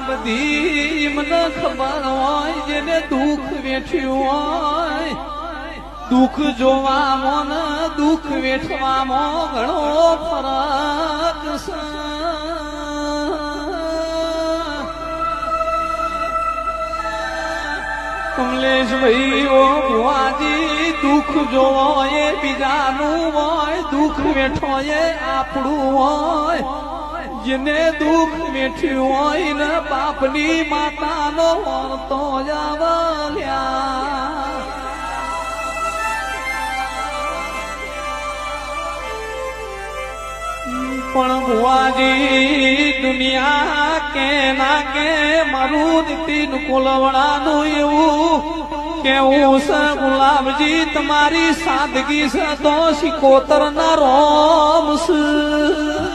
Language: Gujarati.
બધી મને ખબર હોય જેને દુઃખ વેઠ્યું હોય દુઃખ જોવામાં ને દુઃખ વેઠવામાં ઘણો ફરક છે કમલેશભાઈ ઓ ભુવાજી દુઃખ જોવો એ બીજાનું હોય દુઃખ વેઠો એ આપણું હોય જેને દુઃખ વેઠ્યું હોય ને બાપની માતાનો વર્તો જાવલ્યા પણ ભુવાજી દુનિયા કે ના કે મારું નીતિન કોલવડાનું એવું કેવું છે ગુલાબજી તમારી સાદગી છે તો શિકોતર ના રોમ છે